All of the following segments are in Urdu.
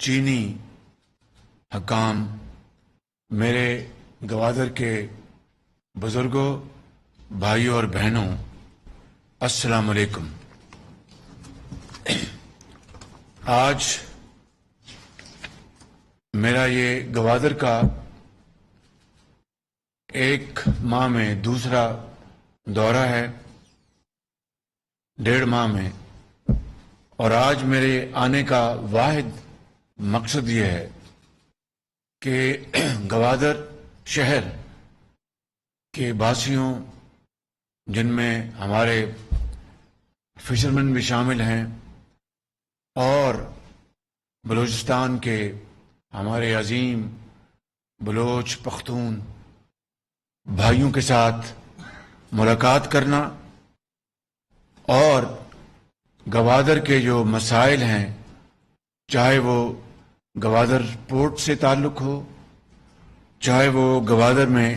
چینی حکام، میرے گوادر کے بزرگوں، بھائیوں اور بہنوں، السلام علیکم۔ آج میرا یہ گوادر کا ایک ماہ میں دوسرا دورہ ہے، 1.5 ماہ میں، اور آج میرے آنے کا واحد مقصد یہ ہے کہ گوادر شہر کے باسیوں، جن میں ہمارے فشرمین بھی شامل ہیں، اور بلوچستان کے ہمارے عظیم بلوچ پختون بھائیوں کے ساتھ ملاقات کرنا اور گوادر کے جو مسائل ہیں، چاہے وہ گوادر پورٹ سے تعلق ہو، چاہے وہ گوادر میں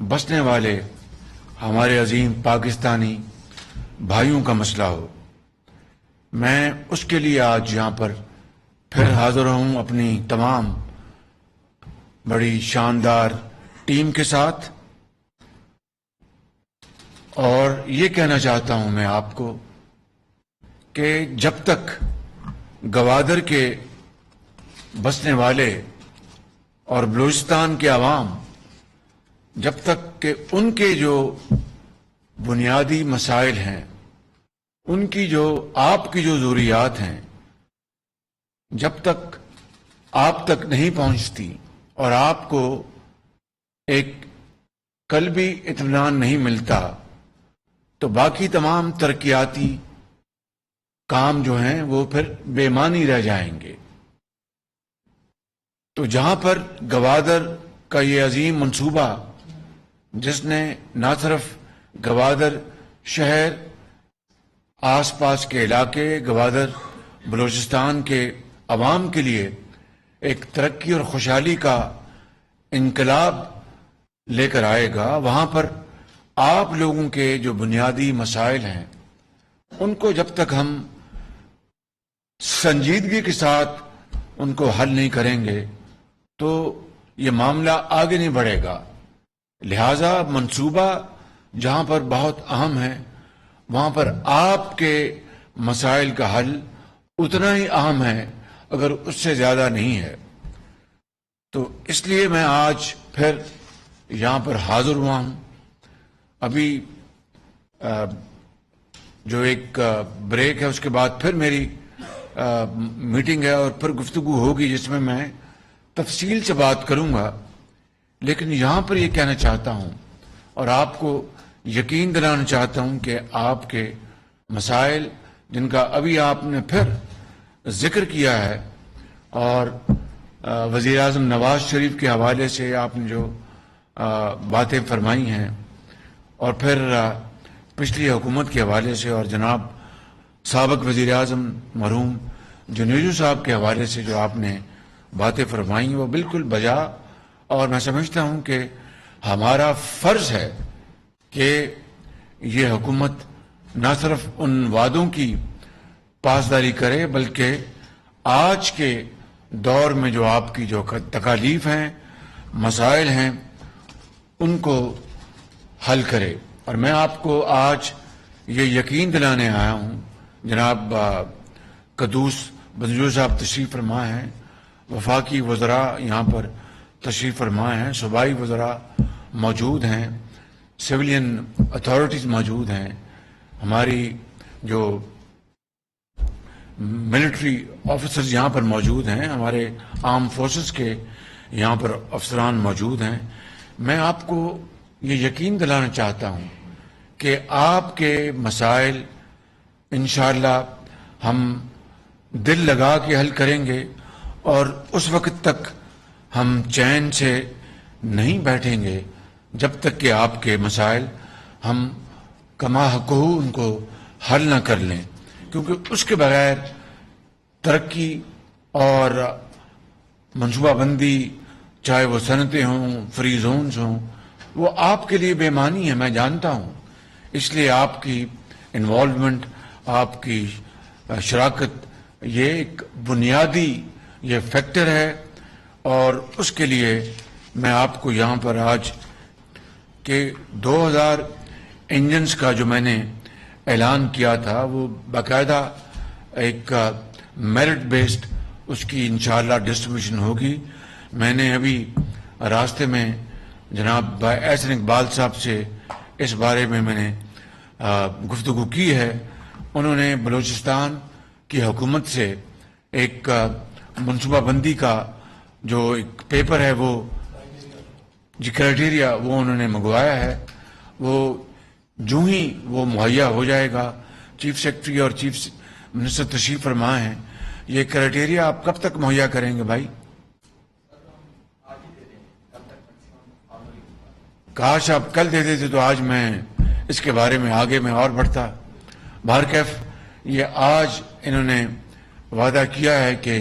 بسنے والے ہمارے عظیم پاکستانی بھائیوں کا مسئلہ ہو، میں اس کے لیے آج یہاں پر پھر حاضر ہوں اپنی تمام بڑی شاندار ٹیم کے ساتھ، اور یہ کہنا چاہتا ہوں میں آپ کو کہ جب تک گوادر کے بسنے والے اور بلوچستان کے عوام، جب تک کہ ان کے جو بنیادی مسائل ہیں، ان کی جو آپ کی جو ضروریات ہیں، جب تک آپ تک نہیں پہنچتی اور آپ کو ایک قلبی اطمینان نہیں ملتا، تو باقی تمام ترقیاتی کام جو ہیں وہ پھر بے معنی رہ جائیں گے۔ تو جہاں پر گوادر کا یہ عظیم منصوبہ، جس نے نہ صرف گوادر شہر، آس پاس کے علاقے، گوادر بلوچستان کے عوام کے لیے ایک ترقی اور خوشحالی کا انقلاب لے کر آئے گا، وہاں پر آپ لوگوں کے جو بنیادی مسائل ہیں، ان کو جب تک ہم سنجیدگی کے ساتھ ان کو حل نہیں کریں گے تو یہ معاملہ آگے نہیں بڑھے گا۔ لہذا منصوبہ جہاں پر بہت اہم ہے، وہاں پر آپ کے مسائل کا حل اتنا ہی اہم ہے، اگر اس سے زیادہ نہیں ہے۔ تو اس لیے میں آج پھر یہاں پر حاضر ہوا ہوں۔ ابھی جو ایک بریک ہے، اس کے بعد پھر میری میٹنگ ہے اور پھر گفتگو ہوگی جس میں میں تفصیل سے بات کروں گا، لیکن یہاں پر یہ کہنا چاہتا ہوں اور آپ کو یقین دلانا چاہتا ہوں کہ آپ کے مسائل، جن کا ابھی آپ نے پھر ذکر کیا ہے، اور وزیر اعظم نواز شریف کے حوالے سے آپ نے جو باتیں فرمائی ہیں، اور پھر پچھلی حکومت کے حوالے سے، اور جناب سابق وزیر اعظم مرحوم جنیجو صاحب کے حوالے سے جو آپ نے باتیں فرمائیں، وہ بالکل بجا، اور میں سمجھتا ہوں کہ ہمارا فرض ہے کہ یہ حکومت نہ صرف ان وعدوں کی پاسداری کرے، بلکہ آج کے دور میں جو آپ کی جو تکالیف ہیں، مسائل ہیں، ان کو حل کرے۔ اور میں آپ کو آج یہ یقین دلانے آیا ہوں، جناب قدوس بنجو صاحب تشریف فرما ہیں، وفاقی وزراء یہاں پر تشریف فرما ہیں، صوبائی وزراء موجود ہیں، سویلین اتھارٹیز موجود ہیں، ہماری جو ملٹری آفیسرز یہاں پر موجود ہیں، ہمارے آرم فورسز کے یہاں پر افسران موجود ہیں۔ میں آپ کو یہ یقین دلانا چاہتا ہوں کہ آپ کے مسائل انشاءاللہ ہم دل لگا کے حل کریں گے، اور اس وقت تک ہم چین سے نہیں بیٹھیں گے جب تک کہ آپ کے مسائل ہم کما حقہ ان کو حل نہ کر لیں، کیونکہ اس کے بغیر ترقی اور منصوبہ بندی، چاہے وہ صنعتیں ہوں، فری زونز ہوں، وہ آپ کے لیے بے معنی ہے، میں جانتا ہوں۔ اس لیے آپ کی انوالومنٹ، آپ کی شراکت، یہ ایک بنیادی یہ فیکٹر ہے، اور اس کے لیے میں آپ کو یہاں پر آج کہ 2000 انجنز کا جو میں نے اعلان کیا تھا وہ باقاعدہ ایک میرٹ بیسڈ اس کی انشاءاللہ ڈسٹریبیوشن ہوگی. میں نے ابھی راستے میں جناب احسن اقبال صاحب سے اس بارے میں نے گفتگو کی ہے. انہوں نے بلوچستان کی حکومت سے ایک منصوبہ بندی کا جو ایک پیپر ہے وہ کرائٹیریا وہ انہوں نے منگوایا ہے. وہ جو ہی وہ مہیا ہو جائے گا، چیف سیکرٹری اور چیف منسٹر تشریف فرما ہیں. یہ کرائٹیریا آپ کب تک مہیا کریں گے بھائی؟ کاش آپ کل دے دیتے تو آج میں اس کے بارے میں آگے میں اور بڑھتا. بہرکیف یہ آج انہوں نے وعدہ کیا ہے کہ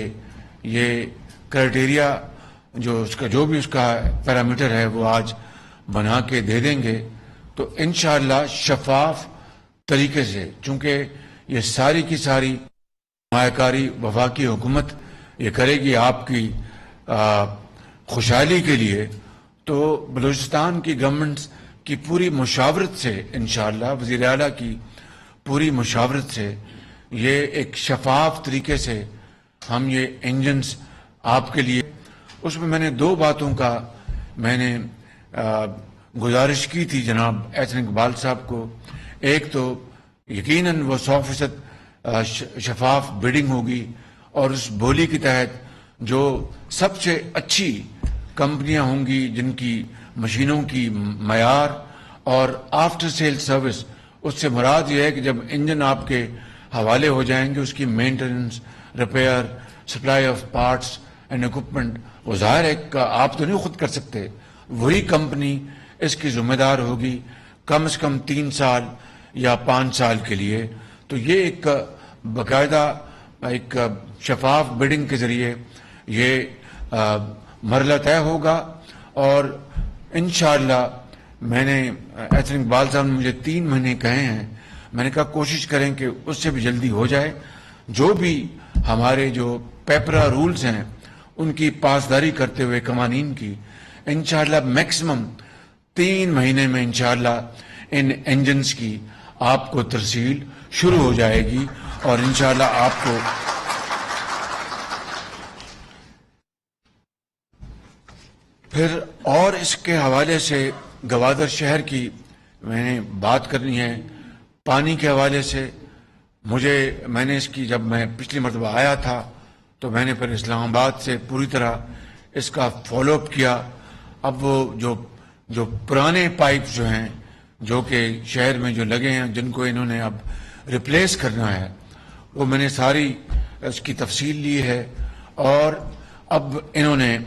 یہ کرائٹیریا جو اس کا جو بھی اس کا پیرامیٹر ہے وہ آج بنا کے دے دیں گے. تو انشاءاللہ شفاف طریقے سے، چونکہ یہ ساری کی ساری سرمایہ کاری وفاقی حکومت یہ کرے گی آپ کی خوشحالی کے لیے، تو بلوچستان کی گورنمنٹ کی پوری مشاورت سے انشاءاللہ وزیر اعلیٰ کی پوری مشاورت سے یہ ایک شفاف طریقے سے ہم یہ انجنز آپ کے لیے. اس میں نے دو باتوں کا میں نے گزارش کی تھی جناب احسن اقبال صاحب کو. ایک تو یقیناً وہ 100% شفاف بیڈنگ ہوگی، اور اس بولی کے تحت جو سب سے اچھی کمپنیاں ہوں گی جن کی مشینوں کی معیار اور آفٹر سیل سروس، اس سے مراد یہ ہے کہ جب انجن آپ کے حوالے ہو جائیں گے اس کی maintenance, repair, supply of parts and equipment, وہ ظاہر ہے کہ آپ تو نہیں خود کر سکتے، وہی کمپنی اس کی ذمہ دار ہوگی کم از کم 3 سال یا 5 سال کے لیے. تو یہ ایک باقاعدہ ایک شفاف بیڈنگ کے ذریعے یہ مرحلہ طے ہوگا. اور انشاءاللہ میں نے احسن اقبال صاحب نے مجھے 3 مہینے کہے ہیں، میں نے کہا کوشش کریں کہ اس سے بھی جلدی ہو جائے. جو بھی ہمارے جو پیپرا رولز ہیں ان کی پاسداری کرتے ہوئے قوانین کی، انشاءاللہ میکسیمم 3 مہینے میں انشاءاللہ ان انجنز کی آپ کو ترسیل شروع ہو جائے گی. اور انشاءاللہ آپ کو پھر اور اس کے حوالے سے گوادر شہر کی میں نے بات کرنی ہے. پانی کے حوالے سے میں نے اس کی جب میں پچھلی مرتبہ آیا تھا تو میں نے پھر اسلام آباد سے پوری طرح اس کا فالو اپ کیا. اب وہ جو پرانے پائپ جو ہیں جو کہ شہر میں جو لگے ہیں جن کو انہوں نے اب ریپلیس کرنا ہے، وہ میں نے ساری اس کی تفصیل لی ہے. اور اب انہوں نے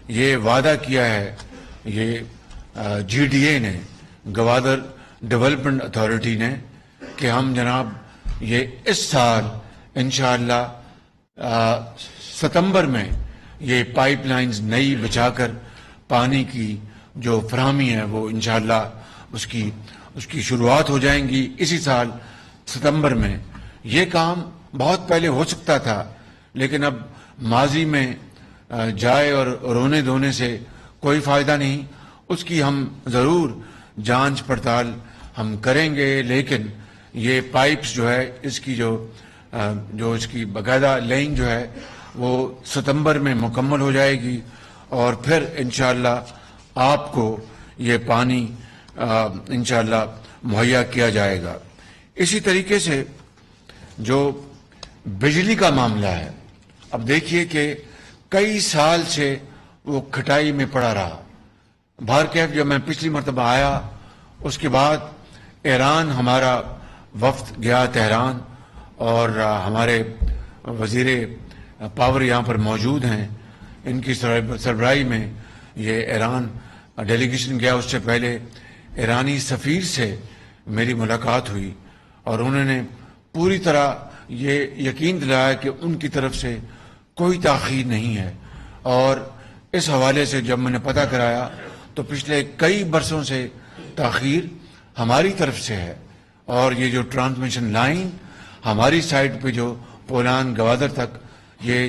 یہ وعدہ کیا ہے، یہ جی ڈی اے نے، گوادر ڈیولپمنٹ اتھارٹی نے، کہ ہم جناب یہ اس سال انشاءاللہ ستمبر میں یہ پائپ لائنز نئی بچا کر پانی کی جو فراہمی ہے وہ انشاءاللہ اس کی شروعات ہو جائیں گی اسی سال ستمبر میں. یہ کام بہت پہلے ہو سکتا تھا، لیکن اب ماضی میں جائے اور رونے دھونے سے کوئی فائدہ نہیں. اس کی ہم ضرور جانچ پڑتال ہم کریں گے، لیکن یہ پائپس جو ہے اس کی جو اس کی باقاعدہ لائن جو ہے وہ ستمبر میں مکمل ہو جائے گی، اور پھر انشاءاللہ آپ کو یہ پانی انشاءاللہ مہیا کیا جائے گا. اسی طریقے سے جو بجلی کا معاملہ ہے، اب دیکھیے کہ کئی سال سے وہ کھٹائی میں پڑا رہا. بہرکیف جب میں پچھلی مرتبہ آیا اس کے بعد ایران ہمارا وفد گیا تہران، اور ہمارے وزیر پاور یہاں پر موجود ہیں، ان کی سربراہی میں یہ ایران ڈیلیگیشن گیا. اس سے پہلے ایرانی سفیر سے میری ملاقات ہوئی اور انہوں نے پوری طرح یہ یقین دلایا کہ ان کی طرف سے کوئی تاخیر نہیں ہے. اور اس حوالے سے جب میں نے پتہ کرایا تو پچھلے کئی برسوں سے تاخیر ہماری طرف سے ہے، اور یہ جو ٹرانسمیشن لائن ہماری سائٹ پہ جو پولان گوادر تک یہ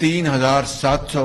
3700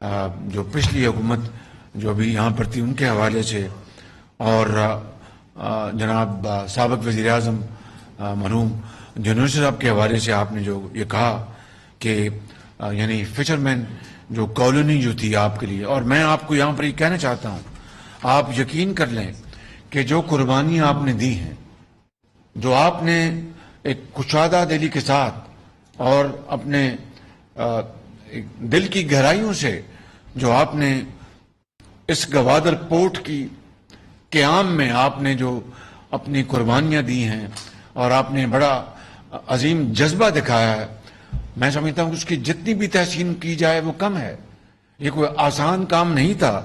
جو پچھلی حکومت جو ابھی یہاں پر تھی ان کے حوالے سے، اور جناب سابق وزیر اعظم مرحوم جنوش صاحب کے حوالے سے آپ نے جو یہ کہا کہ یعنی فشرمین جو کالونی جو تھی آپ کے لیے، اور میں آپ کو یہاں پر یہ کہنا چاہتا ہوں، آپ یقین کر لیں کہ جو قربانیاں آپ نے دی ہیں، جو آپ نے ایک کشادہ دلی کے ساتھ اور اپنے دل کی گہرائیوں سے جو آپ نے اس گوادر پورٹ کی قیام میں آپ نے جو اپنی قربانیاں دی ہیں اور آپ نے بڑا عظیم جذبہ دکھایا ہے، میں سمجھتا ہوں کہ اس کی جتنی بھی تحسین کی جائے وہ کم ہے۔ یہ کوئی آسان کام نہیں تھا،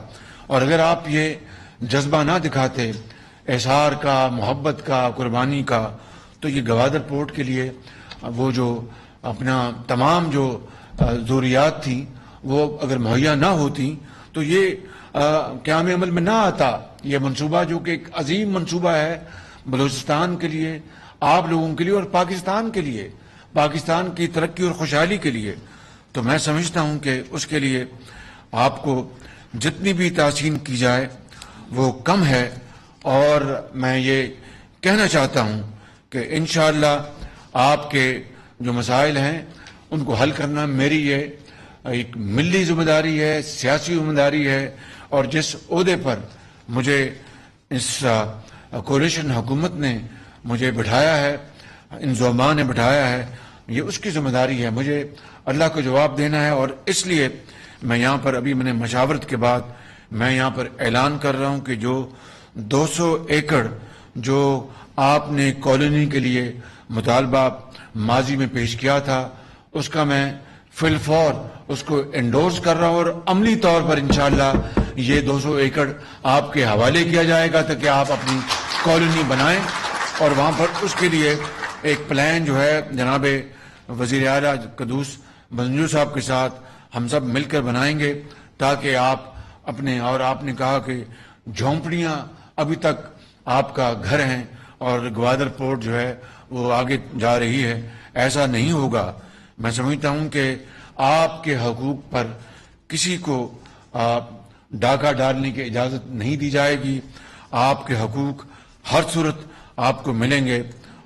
اور اگر آپ یہ جذبہ نہ دکھاتے احسار کا، محبت کا، قربانی کا، تو یہ گوادر پورٹ کے لیے وہ جو اپنا تمام جو ضروریات تھیں وہ اگر مہیا نہ ہوتی تو یہ قیام عمل میں نہ آتا۔ یہ منصوبہ جو کہ ایک عظیم منصوبہ ہے بلوچستان کے لیے، آپ لوگوں کے لیے اور پاکستان کے لیے، پاکستان کی ترقی اور خوشحالی کے لیے، تو میں سمجھتا ہوں کہ اس کے لیے آپ کو جتنی بھی تحسین کی جائے وہ کم ہے۔ اور میں یہ کہنا چاہتا ہوں کہ انشاءاللہ آپ کے جو مسائل ہیں ان کو حل کرنا میری یہ ایک ملی ذمہ داری ہے، سیاسی ذمہ داری ہے، اور جس عہدے پر مجھے اس کولیشن حکومت نے مجھے بٹھایا ہے، ان زعماء نے بٹھایا ہے، یہ اس کی ذمہ داری ہے، مجھے اللہ کو جواب دینا ہے۔ اور اس لیے میں یہاں پر ابھی میں نے مشاورت کے بعد میں یہاں پر اعلان کر رہا ہوں کہ جو 200 ایکڑ جو آپ نے کالونی کے لیے مطالبہ ماضی میں پیش کیا تھا، اس کا میں فی الفور اس کو انڈورس کر رہا ہوں، اور عملی طور پر انشاءاللہ یہ 200 ایکڑ آپ کے حوالے کیا جائے گا تاکہ آپ اپنی کالونی بنائیں، اور وہاں پر اس کے لیے ایک پلان جو ہے جناب وزیر اعلیٰ قدوس بنجو صاحب کے ساتھ ہم سب مل کر بنائیں گے، تاکہ آپ اپنے، اور آپ نے کہا کہ جھونپڑیاں ابھی تک آپ کا گھر ہیں اور گوادر پورٹ جو ہے وہ آگے جا رہی ہے، ایسا نہیں ہوگا۔ میں سمجھتا ہوں کہ آپ کے حقوق پر کسی کو ڈاکہ ڈالنے کی اجازت نہیں دی جائے گی، آپ کے حقوق ہر صورت آپ کو ملیں گے،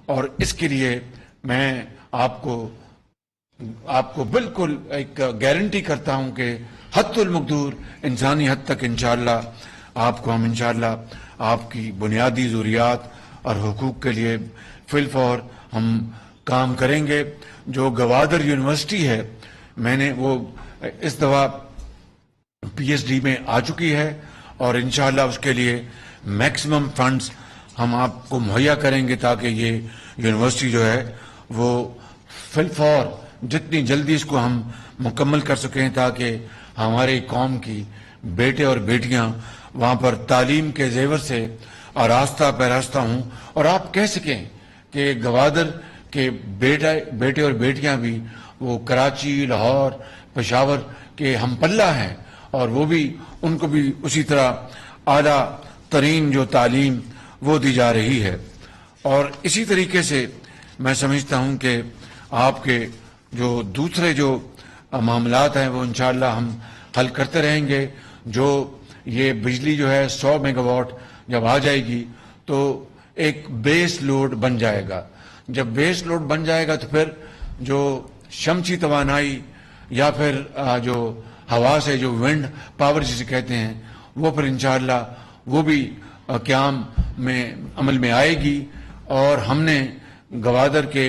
اور اس کے لیے میں آپ کو بالکل ایک گارنٹی کرتا ہوں کہ حد المقدور انسانی حد تک انشاءاللہ آپ کو ہم انشاءاللہ آپ کی بنیادی ضروریات اور حقوق کے لیے فی الفور ہم کام کریں گے۔ جو گوادر یونیورسٹی ہے، میں نے وہ اس دفعہ پی ایچ ڈی میں آ چکی ہے، اور انشاءاللہ اس کے لیے میکسیمم فنڈز ہم آپ کو مہیا کریں گے تاکہ یہ یونیورسٹی جو ہے وہ فی الفور جتنی جلدی اس کو ہم مکمل کر سکیں، تاکہ ہمارے قوم کی بیٹے اور بیٹیاں وہاں پر تعلیم کے زیور سے آراستہ پیراستہ ہوں، اور آپ کہہ سکیں کہ گوادر کے بیٹے اور بیٹیاں بھی وہ کراچی، لاہور، پشاور کے ہم پلہ ہیں، اور وہ بھی ان کو بھی اسی طرح اعلیٰ ترین جو تعلیم وہ دی جا رہی ہے۔ اور اسی طریقے سے میں سمجھتا ہوں کہ آپ کے جو دوسرے جو معاملات ہیں وہ انشاءاللہ ہم حل کرتے رہیں گے۔ جو یہ بجلی جو ہے 100 میگا واٹ جب آ جائے گی تو ایک بیس لوڈ بن جائے گا، جب بیس لوڈ بن جائے گا تو پھر جو شمسی توانائی یا پھر جو ہوا سے جو ونڈ پاور جسے کہتے ہیں وہ پھر انشاءاللہ وہ بھی قیام میں عمل میں آئے گی۔ اور ہم نے گوادر کے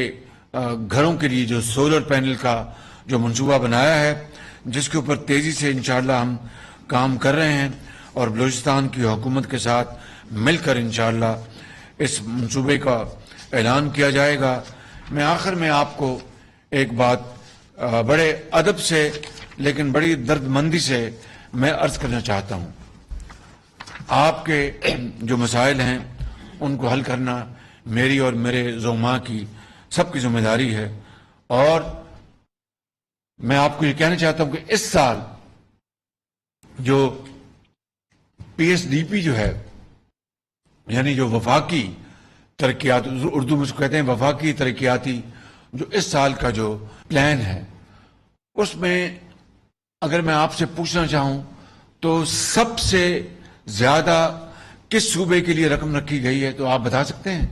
گھروں کے لیے جو سولر پینل کا جو منصوبہ بنایا ہے، جس کے اوپر تیزی سے انشاءاللہ ہم کام کر رہے ہیں، اور بلوچستان کی حکومت کے ساتھ مل کر انشاءاللہ اس منصوبے کا اعلان کیا جائے گا۔ میں آخر میں آپ کو ایک بات بڑے ادب سے لیکن بڑی درد مندی سے میں عرض کرنا چاہتا ہوں، آپ کے جو مسائل ہیں ان کو حل کرنا میری اور میرے زعماء کی سب کی ذمہ داری ہے، اور میں آپ کو یہ کہنا چاہتا ہوں کہ اس سال جو پی ایس ڈی پی جو ہے، یعنی جو وفاقی ترقیات، اردو میں اس کو کہتے ہیں وفاقی ترقیاتی، جو اس سال کا جو پلان ہے اس میں اگر میں آپ سے پوچھنا چاہوں تو سب سے زیادہ کس صوبے کے لیے رقم رکھی گئی ہے تو آپ بتا سکتے ہیں؟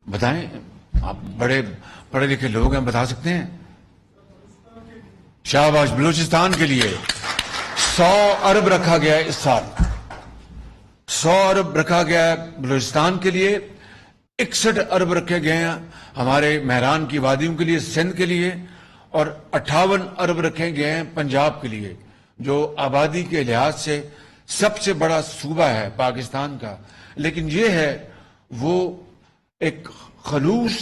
بتائیں، آپ بڑے پڑھے لکھے لوگ ہیں، بتا سکتے ہیں؟ شاباش، بلوچستان کے لیے 100 ارب رکھا گیا ہے اس سال، 100 ارب رکھا گیا ہے بلوچستان کے لیے، 61 ارب رکھے گئے ہیں ہمارے مہران کی وادیوں کے لیے، سندھ کے لیے، اور 58 ارب رکھے گئے ہیں پنجاب کے لیے، جو آبادی کے لحاظ سے سب سے بڑا صوبہ ہے پاکستان کا۔ لیکن یہ ہے وہ ایک خلوص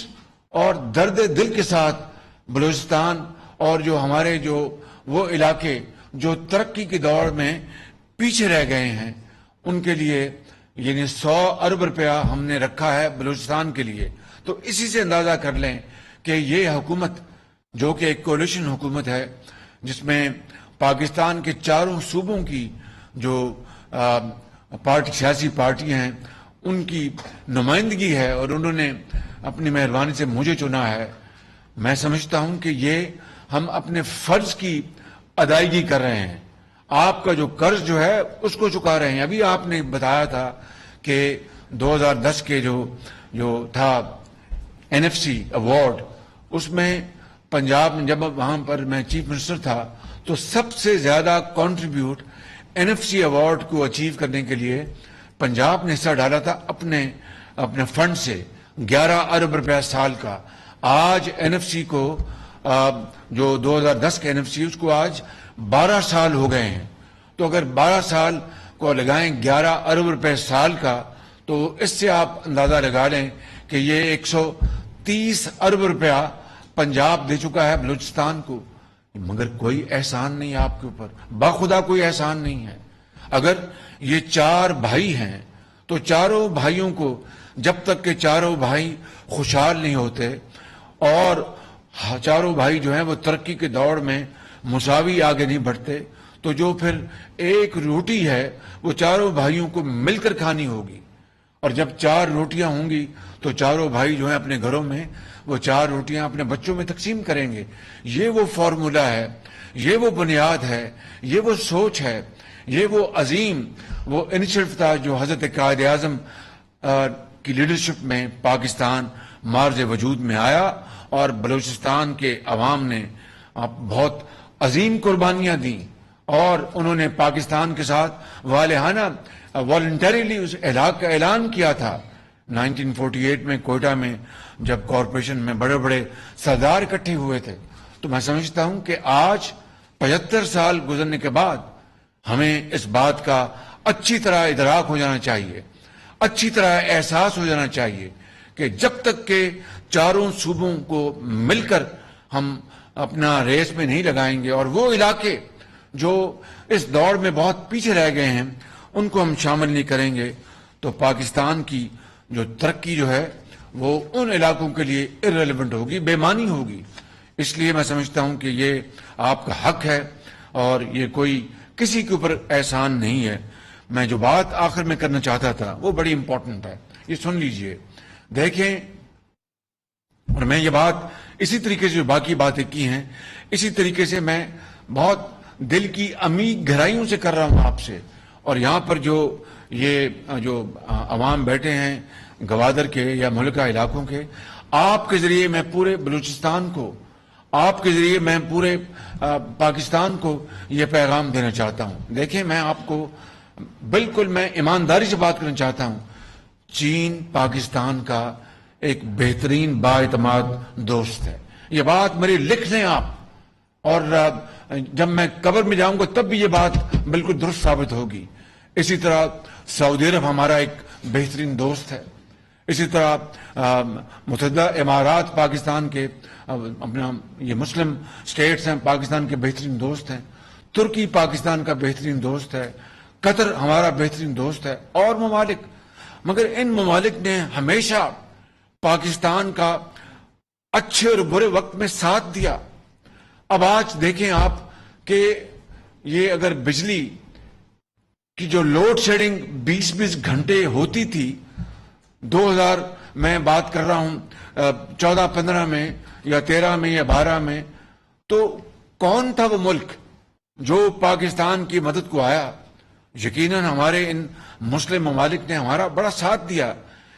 اور درد دل کے ساتھ بلوچستان اور جو ہمارے جو وہ علاقے جو ترقی کی دوڑ میں پیچھے رہ گئے ہیں ان کے لیے یعنی 100 ارب روپیہ ہم نے رکھا ہے بلوچستان کے لیے۔ تو اسی سے اندازہ کر لیں کہ یہ حکومت جو کہ ایک کولیشن حکومت ہے جس میں پاکستان کے چاروں صوبوں کی جو سیاسی پارٹیاں ہیں ان کی نمائندگی ہے اور انہوں نے اپنی مہربانی سے مجھے چنا ہے، میں سمجھتا ہوں کہ یہ ہم اپنے فرض کی ادائیگی کر رہے ہیں۔ آپ کا جو قرض جو ہے اس کو چکا رہے ہیں۔ ابھی آپ نے بتایا تھا کہ 2010 کے جو تھا NFC ایوارڈ، اس میں پنجاب میں جب وہاں پر میں چیف منسٹر تھا تو سب سے زیادہ کنٹریبیوٹ NFC ایوارڈ کو اچیو کرنے کے لیے پنجاب نے حصہ ڈالا تھا اپنے فنڈ سے 11 ارب روپیہ سال کا۔ آج NFC کو جو 2010 کا NFC اس کو آج 12 سال ہو گئے ہیں، تو اگر 12 سال کو لگائیں 11 ارب روپے سال کا تو اس سے آپ اندازہ لگا لیں کہ یہ 130 ارب روپیہ پنجاب دے چکا ہے بلوچستان کو، مگر کوئی احسان نہیں آپ کے اوپر، باخدا کوئی احسان نہیں ہے۔ اگر یہ 4 بھائی ہیں تو چاروں بھائیوں کو جب تک کہ چاروں بھائی خوشحال نہیں ہوتے اور چاروں بھائی جو ہیں وہ ترقی کے دوڑ میں مساوی آگے نہیں بڑھتے تو جو پھر ایک روٹی ہے وہ چاروں بھائیوں کو مل کر کھانی ہوگی، اور جب 4 روٹیاں ہوں گی تو چاروں بھائی جو ہیں اپنے گھروں میں وہ 4 روٹیاں اپنے بچوں میں تقسیم کریں گے۔ یہ وہ فارمولا ہے، یہ وہ بنیاد ہے، یہ وہ سوچ ہے، یہ وہ عظیم وہ انیشیٹو تھا جو حضرت قائد اعظم کی لیڈرشپ میں پاکستان مارز وجود میں آیا، اور بلوچستان کے عوام نے بہت عظیم قربانیاں دیں اور انہوں نے پاکستان کے ساتھ والہانہ والنٹریلی اس الحاق کا اعلان کیا تھا۔ 1948 میں کوئٹہ میں جب کارپوریشن میں بڑے بڑے سردار اکٹھے ہوئے تھے، تو میں سمجھتا ہوں کہ آج 75 سال گزرنے کے بعد ہمیں اس بات کا اچھی طرح ادراک ہو جانا چاہیے، اچھی طرح احساس ہو جانا چاہیے کہ جب تک کہ چاروں صوبوں کو مل کر ہم اپنا ریس میں نہیں لگائیں گے اور وہ علاقے جو اس دوڑ میں بہت پیچھے رہ گئے ہیں ان کو ہم شامل نہیں کریں گے تو پاکستان کی جو ترقی جو ہے وہ ان علاقوں کے لیے irrelevant ہوگی، بے معنی ہوگی۔ اس لیے میں سمجھتا ہوں کہ یہ آپ کا حق ہے اور یہ کوئی کسی کے اوپر احسان نہیں ہے۔ میں جو بات آخر میں کرنا چاہتا تھا وہ بڑی امپورٹنٹ ہے، یہ سن لیجئے۔ دیکھیں، اور میں یہ بات اسی طریقے سے جو باقی باتیں کی ہیں اسی طریقے سے میں بہت دل کی عمیق گہرائیوں سے کر رہا ہوں آپ سے، اور یہاں پر جو عوام بیٹھے ہیں گوادر کے یا ملکہ علاقوں کے، آپ کے ذریعے میں پورے بلوچستان کو، آپ کے ذریعے میں پورے پاکستان کو یہ پیغام دینا چاہتا ہوں۔ دیکھیں، میں آپ کو بالکل میں ایمانداری سے بات کرنا چاہتا ہوں، چین پاکستان کا ایک بہترین بااعتماد دوست ہے۔ یہ بات میری لکھ لیں آپ، اور جب میں قبر میں جاؤں گا تب بھی یہ بات بالکل درست ثابت ہوگی۔ اسی طرح سعودی عرب ہمارا ایک بہترین دوست ہے، اسی طرح متحدہ امارات پاکستان کے اپنا یہ مسلم سٹیٹس ہیں پاکستان کے بہترین دوست ہیں، ترکی پاکستان کا بہترین دوست ہے، قطر ہمارا بہترین دوست ہے، اور ممالک، مگر ان ممالک نے ہمیشہ پاکستان کا اچھے اور برے وقت میں ساتھ دیا۔ اب آج دیکھیں آپ کہ یہ اگر بجلی کی جو لوڈ شیڈنگ 20 گھنٹے ہوتی تھی 2000 میں بات کر رہا ہوں 14-15 میں یا 13 میں یا 12 میں، تو کون تھا وہ ملک جو پاکستان کی مدد کو آیا؟ یقیناً ہمارے ان مسلم ممالک نے ہمارا بڑا ساتھ دیا،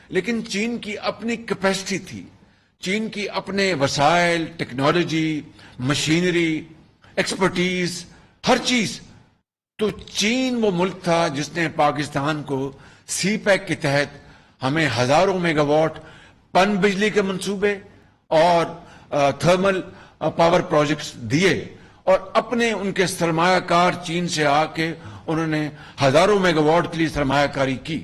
لیکن چین کی اپنی کیپیسٹی تھی، چین کی اپنے وسائل، ٹیکنالوجی، مشینری، ایکسپرٹیز، ہر چیز. تو چین وہ ملک تھا جس نے پاکستان کو سی پیک کے تحت ہمیں ہزاروں میگا واٹ پن بجلی کے منصوبے اور تھرمل پاور پروجیکٹس دیے، اور اپنے ان کے سرمایہ کار چین سے آ کے انہوں نے ہزاروں میگا واٹ کے لیے سرمایہ کاری کی.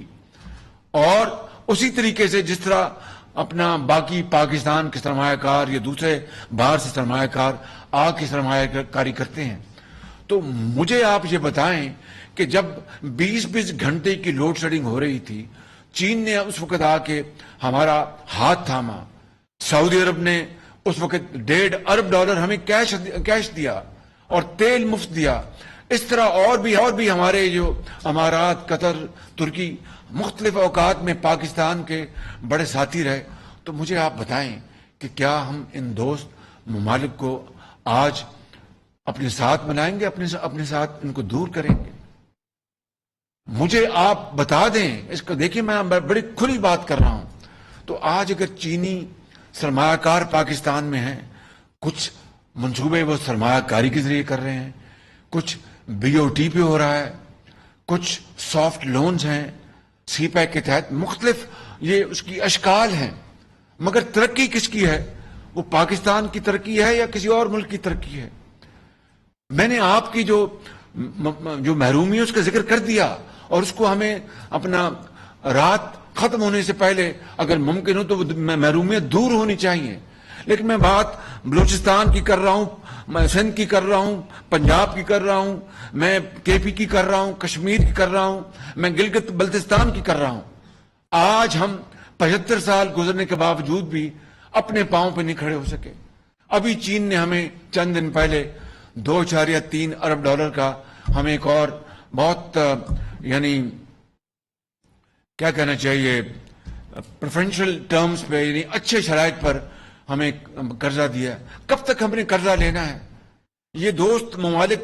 اور اسی طریقے سے جس طرح اپنا باقی پاکستان کے سرمایہ کار یا دوسرے باہر سے سرمایہ کار آ کے سرمایہ کاری کرتے ہیں. تو مجھے آپ یہ بتائیں کہ جب 20 گھنٹے کی لوڈ شیڈنگ ہو رہی تھی، چین نے اس وقت آ کے ہمارا ہاتھ تھاما، سعودی عرب نے اس وقت $1.5 ارب ہمیں کیش دیا اور تیل مفت دیا. اس طرح اور بھی ہمارے جو امارات، قطر، ترکی مختلف اوقات میں پاکستان کے بڑے ساتھی رہے. تو مجھے آپ بتائیں کہ کیا ہم ان دوست ممالک کو آج اپنے ساتھ ملائیں گے، اپنے ساتھ ان کو دور کریں گے؟ مجھے آپ بتا دیں اس کو. دیکھیں میں بڑی کھلی بات کر رہا ہوں. تو آج اگر چینی سرمایہ کار پاکستان میں ہیں، کچھ منصوبے وہ سرمایہ کاری کے ذریعے کر رہے ہیں، کچھ بی او ٹی پہ ہو رہا ہے، کچھ سافٹ لونز ہیں سی پیک کے تحت، مختلف یہ اس کی اشکال ہیں. مگر ترقی کس کی ہے؟ وہ پاکستان کی ترقی ہے یا کسی اور ملک کی ترقی ہے؟ میں نے آپ کی جو محرومی ہے اس کا ذکر کر دیا، اور اس کو ہمیں اپنا رات ختم ہونے سے پہلے اگر ممکن ہو تو محرومیت دور ہونی چاہیے. لیکن میں بات بلوچستان کی کر رہا ہوں، میں سندھ کی کر رہا ہوں، پنجاب کی کر رہا ہوں، میں کے پی کی کر رہا ہوں، کشمیر کی کر رہا ہوں، میں گلگت بلتستان کی کر رہا ہوں. آج ہم 75 سال گزرنے کے باوجود بھی اپنے پاؤں پہ نہیں کھڑے ہو سکے. ابھی چین نے ہمیں چند دن پہلے $2.3 ارب کا ہمیں ایک اور بہت یعنی کیا کہنا چاہیے پریفرنشل ٹرمز پہ، یعنی اچھے شرائط پر ہمیں قرضہ دیا. کب تک ہم نے قرضہ لینا ہے؟ یہ دوست ممالک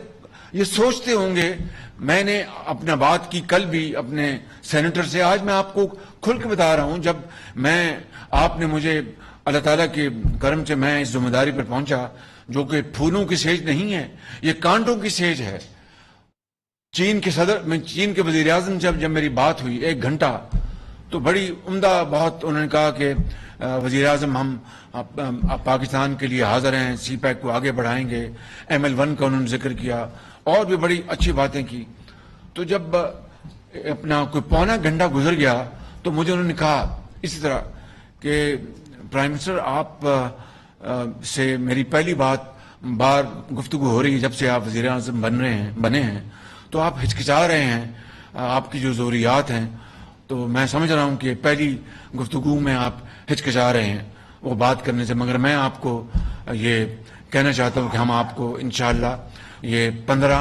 یہ سوچتے ہوں گے. میں نے اپنا بات کی کل بھی اپنے سینیٹر سے، آج میں آپ کو کھل کے بتا رہا ہوں. جب آپ نے مجھے اللہ تعالیٰ کے کرم سے میں اس ذمہ داری پر پہنچا جو کہ پھولوں کی سیج نہیں ہے، یہ کانٹوں کی سیج ہے. چین کے وزیر اعظم جب میری بات ہوئی 1 گھنٹہ، تو بڑی عمدہ بہت انہوں نے کہا کہ وزیر اعظم ہم پاکستان کے لیے حاضر ہیں، سی پیک کو آگے بڑھائیں گے. ML1 کا انہوں نے ذکر کیا اور بھی بڑی اچھی باتیں کی. تو جب اپنا کوئی پونا گھنٹہ گزر گیا تو مجھے انہوں نے کہا اسی طرح کہ پرائم منسٹر آپ سے میری پہلی بار گفتگو ہو رہی ہے جب سے آپ وزیر اعظم بنے ہیں، تو آپ ہچکچا رہے ہیں، آپ کی جو ضروریات ہیں. تو میں سمجھ رہا ہوں کہ پہلی گفتگو میں آپ ہچکچا رہے ہیں وہ بات کرنے سے، مگر میں آپ کو یہ کہنا چاہتا ہوں کہ ہم آپ کو انشاءاللہ یہ 15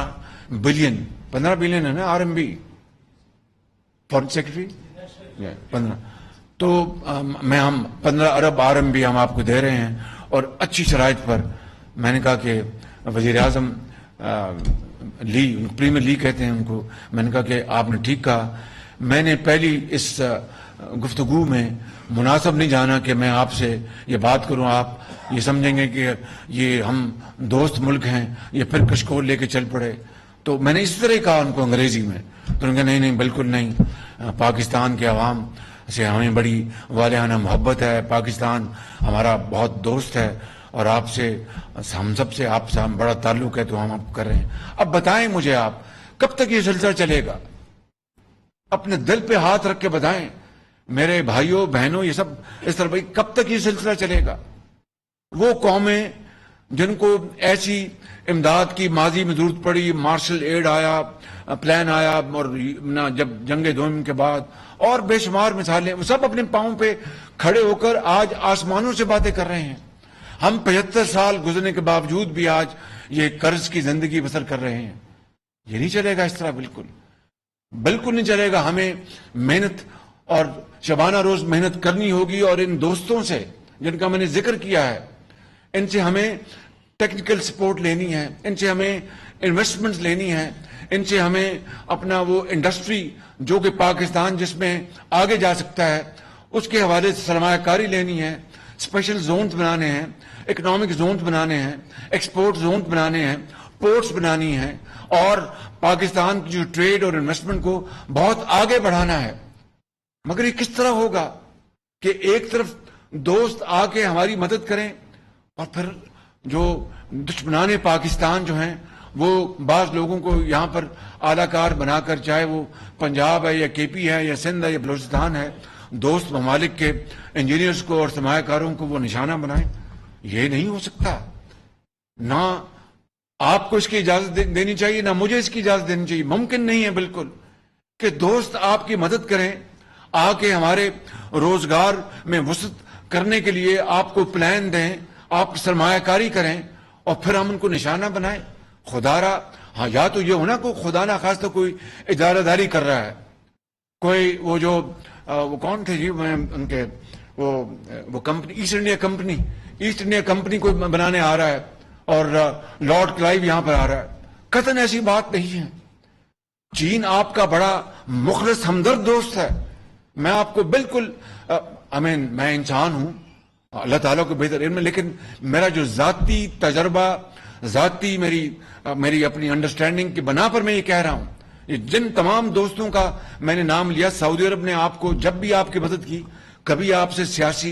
بلین ہے نا RMB، فارن سیکرٹری 15، تو ہم 15 ارب RMB ہم آپ کو دے رہے ہیں اور اچھی شرائط پر. میں نے کہا کہ وزیر اعظم پریمیئر لی کہتے ہیں ان کو. میں نے کہا کہ آپ نے ٹھیک کہا. میں نے پہلی اس گفتگو میں مناسب نہیں جانا کہ میں آپ سے یہ بات کروں، آپ یہ سمجھیں گے کہ یہ ہم دوست ملک ہیں، یہ پھر کشکول لے کے چل پڑے. تو میں نے اس طرح کہا ان کو انگریزی میں. تو انہوں نے کہا نہیں بالکل نہیں، پاکستان کے عوام سے ہمیں بڑی والہانہ محبت ہے، پاکستان ہمارا بہت دوست ہے، اور آپ سے ہم سب سے آپ سے ہم بڑا تعلق ہے، تو ہم آپ کر رہے ہیں. اب بتائیں مجھے آپ کب تک یہ سلسلہ چلے گا؟ اپنے دل پہ ہاتھ رکھ کے بتائیں میرے بھائیوں بہنوں، یہ سب اس طرح کب تک یہ سلسلہ چلے گا؟ وہ قومیں جن کو ایسی امداد کی ماضی میں ضرورت پڑی، مارشل ایڈ آیا، پلان آیا، اور جب جنگ دوم کے بعد اور بے شمار مثالیں، وہ سب اپنے پاؤں پہ کھڑے ہو کر آج آسمانوں سے باتیں کر رہے ہیں. ہم 75 سال گزرنے کے باوجود بھی آج یہ قرض کی زندگی بسر کر رہے ہیں. یہ نہیں چلے گا اس طرح، بالکل نہیں چلے گا. ہمیں محنت اور شبانہ روز محنت کرنی ہوگی، اور ان دوستوں سے جن کا میں نے ذکر کیا ہے ان سے ہمیں ٹیکنیکل سپورٹ لینی ہے، ان سے ہمیں انویسٹمنٹس لینی ہے، ان سے ہمیں اپنا وہ انڈسٹری جو کہ پاکستان جس میں آگے جا سکتا ہے اس کے حوالے سے سرمایہ کاری لینی ہے، اسپیشل زونز بنانے ہیں، اکنامک زونز بنانے ہیں، ایکسپورٹ زونز بنانے ہیں، پورٹس بنانی ہیں، اور پاکستان کی جو ٹریڈ اور انویسٹمنٹ کو بہت آگے بڑھانا ہے۔ مگر یہ کس طرح ہوگا کہ ایک طرف دوست آ کے ہماری مدد کریں اور پھر جو دشمنان پاکستان جو ہیں وہ بعض لوگوں کو یہاں پر اعلی کار بنا کر، چاہے وہ پنجاب ہے یا کے پی ہے یا سندھ ہے یا بلوچستان ہے، دوست ممالک کے انجینئرز کو اور سرمایہ کاروں کو وہ نشانہ بنائیں؟ یہ نہیں ہو سکتا۔ نہ آپ کو اس کی اجازت دینی چاہیے، نہ مجھے اس کی اجازت دینی چاہیے۔ ممکن نہیں ہے بالکل کہ دوست آپ کی مدد کریں، آ کے ہمارے روزگار میں وسعت کرنے کے لیے آپ کو پلان دیں، آپ سرمایہ کاری کریں، اور پھر ہم ان کو نشانہ بنائیں۔ خدا را، ہاں یا تو یہ ہونا کو خدا نہ خواستہ کوئی ادارہ داری کر رہا ہے، کوئی وہ جو وہ کون تھے جی ان کے وہ کمپنی ایسٹ انڈیا کمپنی کو بنانے آ رہا ہے، اور لارڈ کلائیو یہاں پر آ رہا ہے۔ قطعاً ایسی بات نہیں ہے۔ چین آپ کا بڑا مخلص ہمدرد دوست ہے۔ میں آپ کو بالکل میں انسان ہوں، اللہ تعالیٰ کو بہتر علم ہے، لیکن میرا جو ذاتی تجربہ، ذاتی میری اپنی انڈرسٹینڈنگ کی بنا پر میں یہ کہہ رہا ہوں، یہ جن تمام دوستوں کا میں نے نام لیا، سعودی عرب نے آپ کو جب بھی آپ کی مدد کی، کبھی آپ سے سیاسی